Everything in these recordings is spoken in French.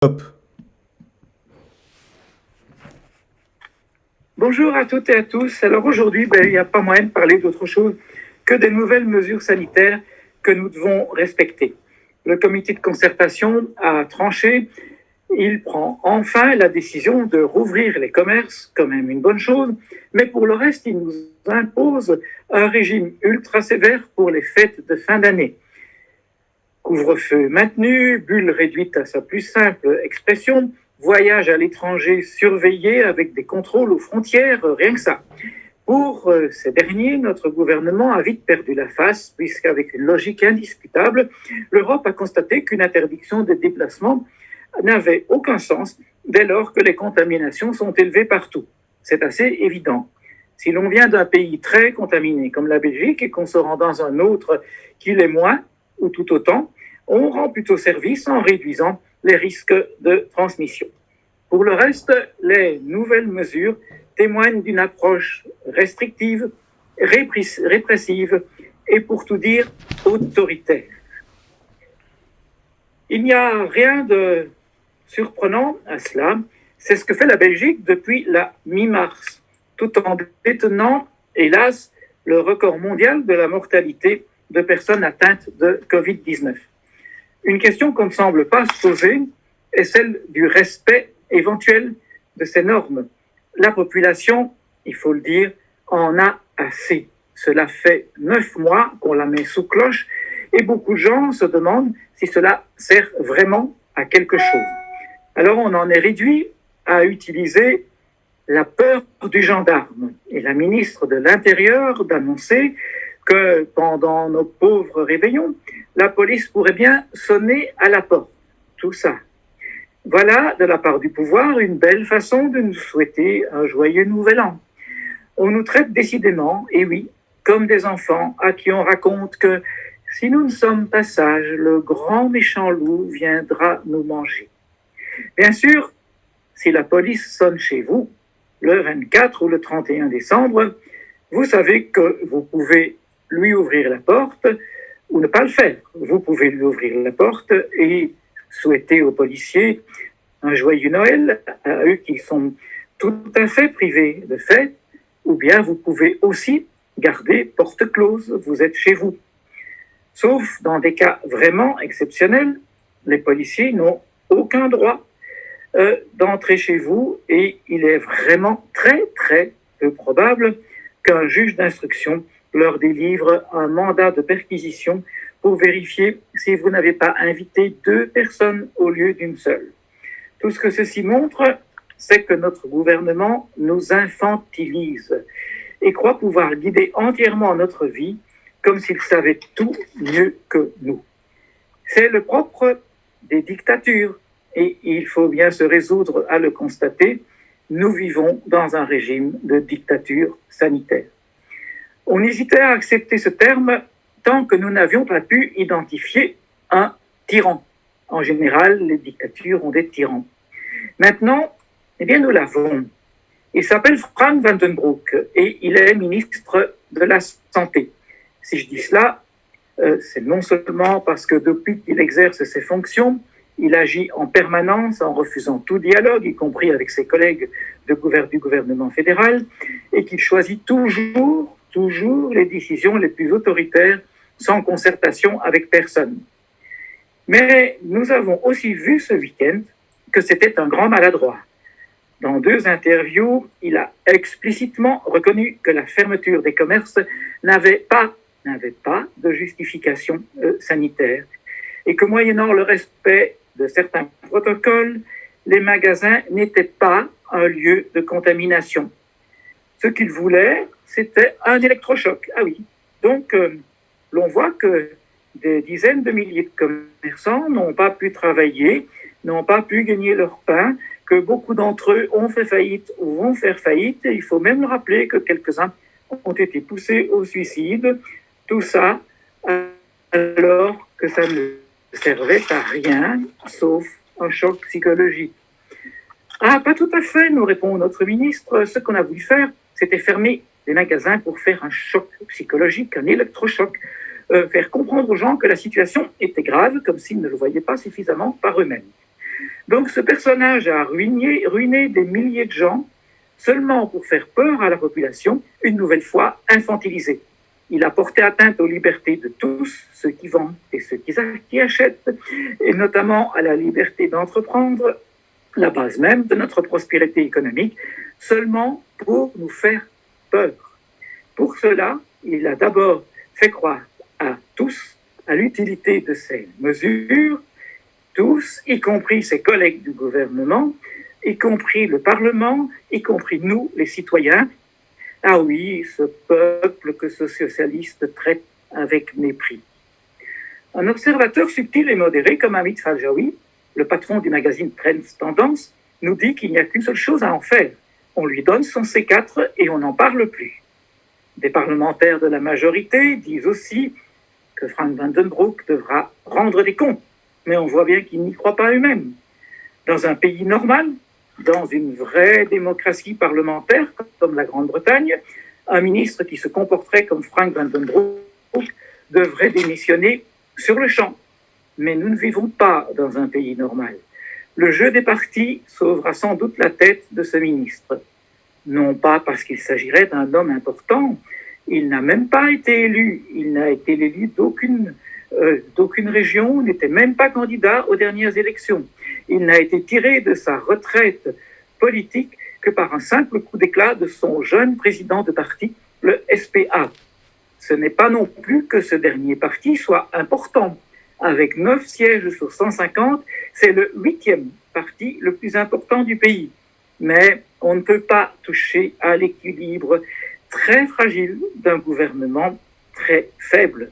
Hop. Bonjour à toutes et à tous. Alors aujourd'hui, il n'y a pas moyen de parler d'autre chose que des nouvelles mesures sanitaires que nous devons respecter. Le comité de concertation a tranché. Il prend enfin la décision de rouvrir les commerces, quand même une bonne chose, mais pour le reste, il nous impose un régime ultra sévère pour les fêtes de fin d'année. Couvre-feu maintenu, bulle réduite à sa plus simple expression, voyage à l'étranger surveillé avec des contrôles aux frontières, rien que ça. Pour ces derniers, notre gouvernement a vite perdu la face, puisqu'avec une logique indiscutable, l'Europe a constaté qu'une interdiction de déplacement n'avait aucun sens dès lors que les contaminations sont élevées partout. C'est assez évident. Si l'on vient d'un pays très contaminé comme la Belgique et qu'on se rend dans un autre qui l'est moins, ou tout autant, on rend plutôt service en réduisant les risques de transmission. Pour le reste, les nouvelles mesures témoignent d'une approche restrictive, répressive et pour tout dire autoritaire. Il n'y a rien de surprenant à cela, c'est ce que fait la Belgique depuis la mi-mars, tout en détenant, hélas, le record mondial de la mortalité de personnes atteintes de Covid-19. Une question qu'on ne semble pas se poser est celle du respect éventuel de ces normes. La population, il faut le dire, en a assez. Cela fait 9 mois qu'on la met sous cloche et beaucoup de gens se demandent si cela sert vraiment à quelque chose. Alors on en est réduit à utiliser la peur du gendarme. Et la ministre de l'Intérieur d'annoncer que pendant nos pauvres réveillons, la police pourrait bien sonner à la porte. Tout ça. Voilà, de la part du pouvoir, une belle façon de nous souhaiter un joyeux nouvel an. On nous traite décidément, et oui, comme des enfants à qui on raconte que si nous ne sommes pas sages, le grand méchant loup viendra nous manger. Bien sûr, si la police sonne chez vous, le 24 ou le 31 décembre, vous savez que vous pouvez lui ouvrir la porte ou ne pas le faire. Vous pouvez lui ouvrir la porte et souhaiter aux policiers un joyeux Noël, à eux qui sont tout à fait privés de fête, ou bien vous pouvez aussi garder porte close, vous êtes chez vous. Sauf dans des cas vraiment exceptionnels, les policiers n'ont aucun droit d'entrer chez vous et il est vraiment très très peu probable qu'un juge d'instruction leur délivre un mandat de perquisition pour vérifier si vous n'avez pas invité 2 personnes au lieu d'une seule. Tout ce que ceci montre, c'est que notre gouvernement nous infantilise et croit pouvoir guider entièrement notre vie comme s'il savait tout mieux que nous. C'est le propre des dictatures et il faut bien se résoudre à le constater. Nous vivons dans un régime de dictature sanitaire. On hésitait à accepter ce terme tant que nous n'avions pas pu identifier un tyran. En général, les dictatures ont des tyrans. Maintenant, nous l'avons. Il s'appelle Frank Vandenbroek et il est ministre de la Santé. Si je dis cela, c'est non seulement parce que depuis qu'il exerce ses fonctions, il agit en permanence en refusant tout dialogue, y compris avec ses collègues du gouvernement fédéral, et qu'il choisit toujours les décisions les plus autoritaires sans concertation avec personne. Mais nous avons aussi vu ce week-end que c'était un grand maladroit. Dans 2 interviews, il a explicitement reconnu que la fermeture des commerces n'avait pas de justification sanitaire et que moyennant le respect de certains protocoles, les magasins n'étaient pas un lieu de contamination. Ce qu'il voulait, c'était un électrochoc. Ah oui. Donc, l'on voit que des dizaines de milliers de commerçants n'ont pas pu travailler, n'ont pas pu gagner leur pain, que beaucoup d'entre eux ont fait faillite ou vont faire faillite. Et il faut même rappeler que quelques-uns ont été poussés au suicide. Tout ça alors que ça ne servait à rien, sauf un choc psychologique. Ah, pas tout à fait, nous répond notre ministre. Ce qu'on a voulu faire, c'était fermer les magasins pour faire un choc psychologique, un électrochoc, faire comprendre aux gens que la situation était grave, comme s'ils ne le voyaient pas suffisamment par eux-mêmes. Donc ce personnage a ruiné des milliers de gens seulement pour faire peur à la population, une nouvelle fois infantilisée. Il a porté atteinte aux libertés de tous, ceux qui vendent et ceux qui achètent, et notamment à la liberté d'entreprendre, la base même de notre prospérité économique, seulement pour nous faire peur. Pour cela, il a d'abord fait croire à tous à l'utilité de ces mesures, tous, y compris ses collègues du gouvernement, y compris le Parlement, y compris nous, les citoyens. Ah oui, ce peuple que ce socialiste traite avec mépris. Un observateur subtil et modéré comme Hamid Faljaoui, le patron du magazine Trends Tendance, nous dit qu'il n'y a qu'une seule chose à en faire. On lui donne son C4 et on n'en parle plus. Des parlementaires de la majorité disent aussi que Frank van den Broek devra rendre des comptes, mais on voit bien qu'ils n'y croient pas eux-mêmes. Dans un pays normal, dans une vraie démocratie parlementaire comme la Grande-Bretagne, un ministre qui se comporterait comme Frank van den Broek devrait démissionner sur le champ. Mais nous ne vivons pas dans un pays normal. Le jeu des partis sauvera sans doute la tête de ce ministre. Non pas parce qu'il s'agirait d'un homme important, il n'a même pas été élu, il n'a été élu d'aucune région, n'était même pas candidat aux dernières élections. Il n'a été tiré de sa retraite politique que par un simple coup d'éclat de son jeune président de parti, le SPA. Ce n'est pas non plus que ce dernier parti soit important. Avec 9 sièges sur 150, c'est le 8e parti le plus important du pays. Mais on ne peut pas toucher à l'équilibre très fragile d'un gouvernement très faible.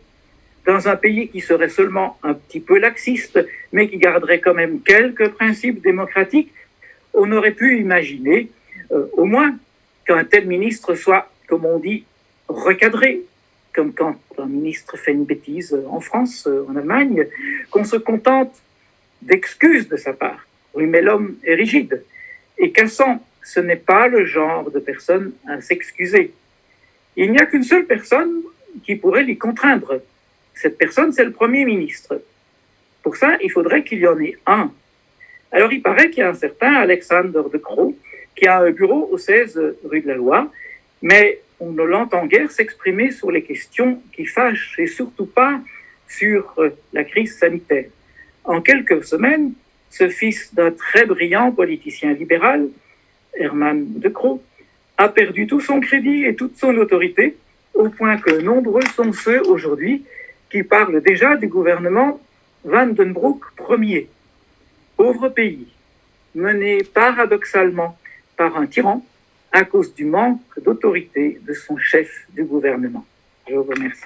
Dans un pays qui serait seulement un petit peu laxiste, mais qui garderait quand même quelques principes démocratiques, on aurait pu imaginer au moins qu'un tel ministre soit, comme on dit, recadré, comme quand un ministre fait une bêtise en France, en Allemagne, qu'on se contente d'excuses de sa part. Oui, mais l'homme est rigide. Et Cassan, ce n'est pas le genre de personne à s'excuser. Il n'y a qu'une seule personne qui pourrait l'y contraindre. Cette personne, c'est le Premier ministre. Pour ça, il faudrait qu'il y en ait un. Alors, il paraît qu'il y a un certain Alexander De Croo qui a un bureau au 16 rue de la Loi, mais on ne l'entend guère s'exprimer sur les questions qui fâchent et surtout pas sur la crise sanitaire. En quelques semaines, ce fils d'un très brillant politicien libéral, Herman De Croo, a perdu tout son crédit et toute son autorité, au point que nombreux sont ceux aujourd'hui qui parlent déjà du gouvernement Van den Broek Ier. Pauvre pays, mené paradoxalement par un tyran à cause du manque d'autorité de son chef du gouvernement. Je vous remercie.